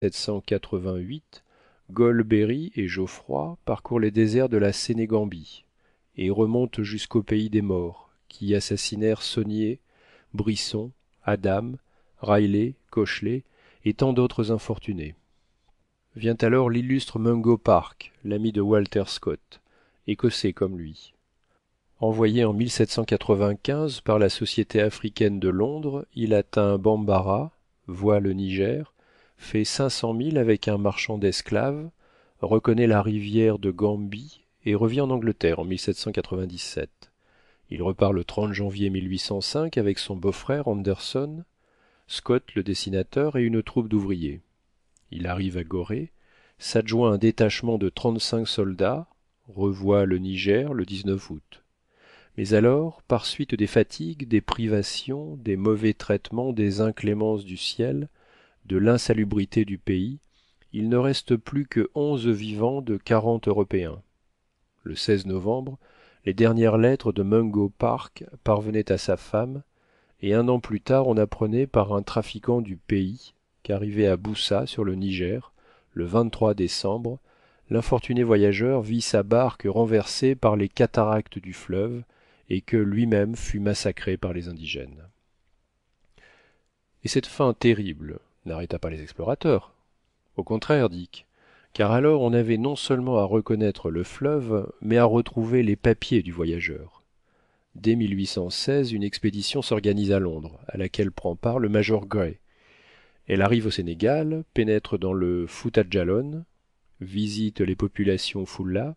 1788, Golbery et Geoffroy parcourent les déserts de la Sénégambie et remontent jusqu'au pays des morts, qui assassinèrent Saunier, Brisson, Adam, Riley, Cochelet et tant d'autres infortunés. Vient alors l'illustre Mungo Park, l'ami de Walter Scott, écossais comme lui. Envoyé en 1795 par la Société africaine de Londres, il atteint Bambara, voit le Niger, fait 500 milles avec un marchand d'esclaves, reconnaît la rivière de Gambie et revient en Angleterre en 1797. Il repart le 30 janvier 1805 avec son beau-frère Anderson, Scott le dessinateur et une troupe d'ouvriers. Il arrive à Gorée, s'adjoint un détachement de 35 soldats, revoit le Niger le 19 août. Mais alors, par suite des fatigues, des privations, des mauvais traitements, des inclémences du ciel, de l'insalubrité du pays, il ne reste plus que 11 vivants de 40 Européens. Le 16 novembre, les dernières lettres de Mungo Park parvenaient à sa femme, et un an plus tard on apprenait par un trafiquant du pays qu'arrivé à Boussa sur le Niger, le 23 décembre, l'infortuné voyageur vit sa barque renversée par les cataractes du fleuve, et que lui-même fut massacré par les indigènes. Et cette fin terrible n'arrêta pas les explorateurs. Au contraire, Dick, car alors on avait non seulement à reconnaître le fleuve, mais à retrouver les papiers du voyageur. Dès 1816, une expédition s'organise à Londres, à laquelle prend part le major Gray. Elle arrive au Sénégal, pénètre dans le Fouta Djallon, visite les populations Foullah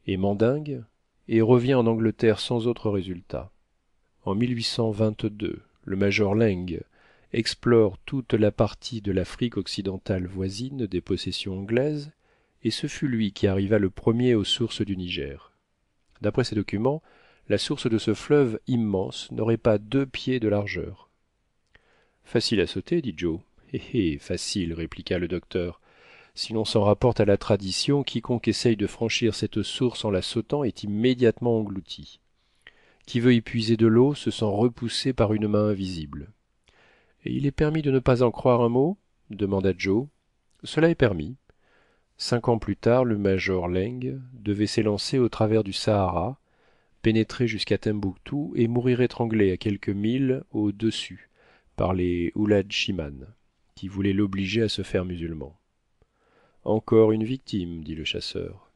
et Mandingues, et revient en Angleterre sans autre résultat. En 1822, le major Laing explore toute la partie de l'Afrique occidentale voisine des possessions anglaises, et ce fut lui qui arriva le premier aux sources du Niger. D'après ces documents, la source de ce fleuve immense n'aurait pas 2 pieds de largeur. Facile à sauter, dit Joe. Facile, répliqua le docteur. Si l'on s'en rapporte à la tradition, quiconque essaye de franchir cette source en la sautant est immédiatement englouti. Qui veut y puiser de l'eau se sent repoussé par une main invisible. Et il est permis de ne pas en croire un mot demanda Joe. Cela est permis. 5 ans plus tard, le major Laing devait s'élancer au travers du Sahara, pénétrer jusqu'à Tembouctou et mourir étranglé à quelques milles au-dessus par les Oulad Shiman, qui voulaient l'obliger à se faire musulman. Encore une victime, dit le chasseur.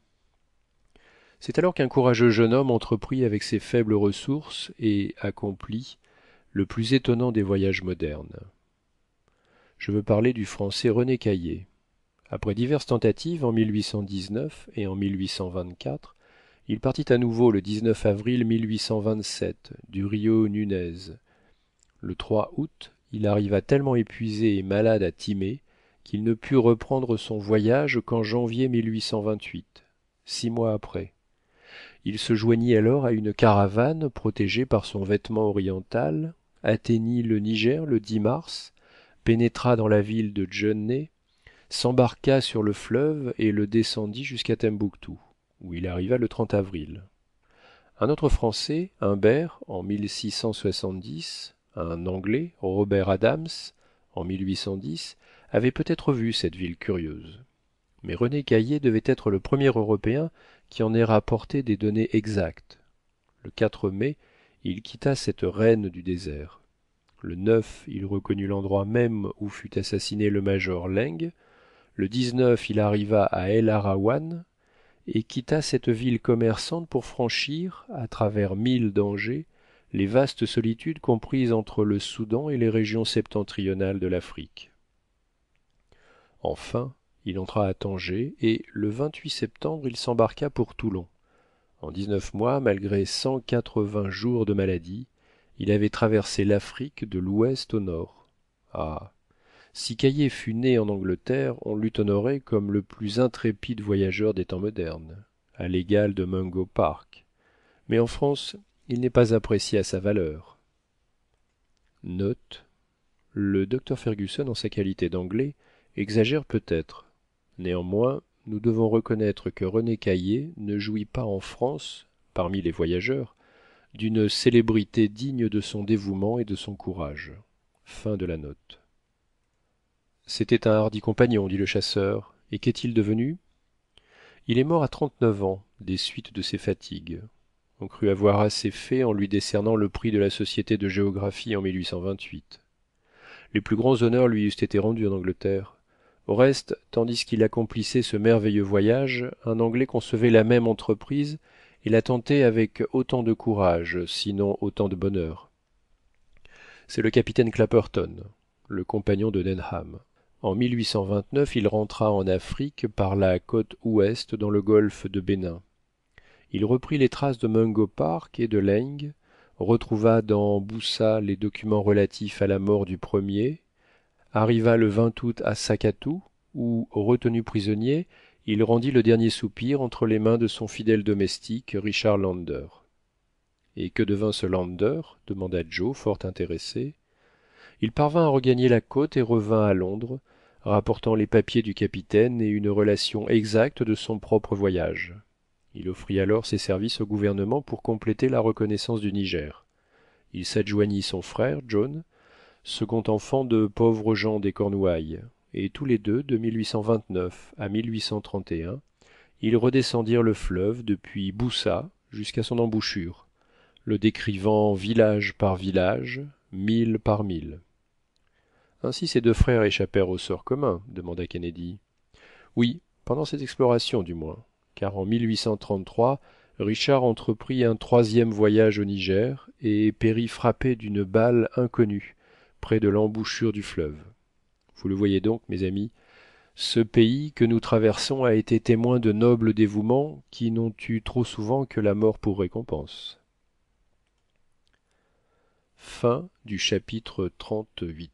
C'est alors qu'un courageux jeune homme entreprit avec ses faibles ressources et accomplit le plus étonnant des voyages modernes. Je veux parler du français René Caillié. Après diverses tentatives en 1819 et en 1824, il partit à nouveau le 19 avril 1827 du Rio Nunez. Le 3 août, il arriva tellement épuisé et malade à Timé qu'il ne put reprendre son voyage qu'en janvier 1828, 6 mois après. Il se joignit alors à une caravane protégée par son vêtement oriental, atteignit le Niger le 10 mars, pénétra dans la ville de Djenné, s'embarqua sur le fleuve et le descendit jusqu'à Tembouctou, où il arriva le 30 avril. Un autre Français, Humbert, en 1670, un Anglais, Robert Adams, en 1810, avait peut-être vu cette ville curieuse. Mais René Caillié devait être le premier Européen qui en ait rapporté des données exactes. Le 4 mai, il quitta cette reine du désert. Le 9, il reconnut l'endroit même où fut assassiné le major Laing. Le 19, il arriva à El Araouane et quitta cette ville commerçante pour franchir, à travers 1000 dangers, les vastes solitudes comprises entre le Soudan et les régions septentrionales de l'Afrique. Enfin, il entra à Tanger et, le 28 septembre, il s'embarqua pour Toulon. En 19 mois, malgré 180 jours de maladie, il avait traversé l'Afrique de l'ouest au nord. Ah! Si Caillié fût né en Angleterre, on l'eût honoré comme le plus intrépide voyageur des temps modernes, à l'égal de Mungo Park. Mais en France, il n'est pas apprécié à sa valeur. Note. Le docteur Fergusson, en sa qualité d'anglais, exagère peut-être. Néanmoins, nous devons reconnaître que René Caillié ne jouit pas en France, parmi les voyageurs, d'une célébrité digne de son dévouement et de son courage. Fin de la note. c'était un hardi compagnon, dit le chasseur. Et qu'est-il devenu? Il est mort à 39 ans, des suites de ses fatigues. On crut avoir assez fait en lui décernant le prix de la Société de géographie en 1828. Les plus grands honneurs lui eussent été rendus en Angleterre. Au reste, tandis qu'il accomplissait ce merveilleux voyage, un Anglais concevait la même entreprise et la tentait avec autant de courage, sinon autant de bonheur. C'est le capitaine Clapperton, le compagnon de Denham. En 1829, il rentra en Afrique par la côte ouest dans le golfe de Bénin. Il reprit les traces de Mungo Park et de Laing, retrouva dans Boussa les documents relatifs à la mort du premier, arriva le 20 août à Sakattou, où, retenu prisonnier, il rendit le dernier soupir entre les mains de son fidèle domestique, Richard Lander. Et que devint ce Lander? Demanda Joe, fort intéressé. Il parvint à regagner la côte et revint à Londres, rapportant les papiers du capitaine et une relation exacte de son propre voyage. Il offrit alors ses services au gouvernement pour compléter la reconnaissance du Niger. Il s'adjoignit son frère, John, second enfant de pauvres gens des Cornouailles, et tous les deux, de 1829 à 1831, ils redescendirent le fleuve depuis Boussa jusqu'à son embouchure, le décrivant village par village, mille par mille. Ainsi ces deux frères échappèrent au sort commun? Demanda Kennedy. Oui, pendant cette exploration du moins, car en 1833, Richard entreprit un troisième voyage au Niger et périt frappé d'une balle inconnue près de l'embouchure du fleuve. Vous le voyez donc, mes amis, ce pays que nous traversons a été témoin de nobles dévouements qui n'ont eu trop souvent que la mort pour récompense. Fin du chapitre 38.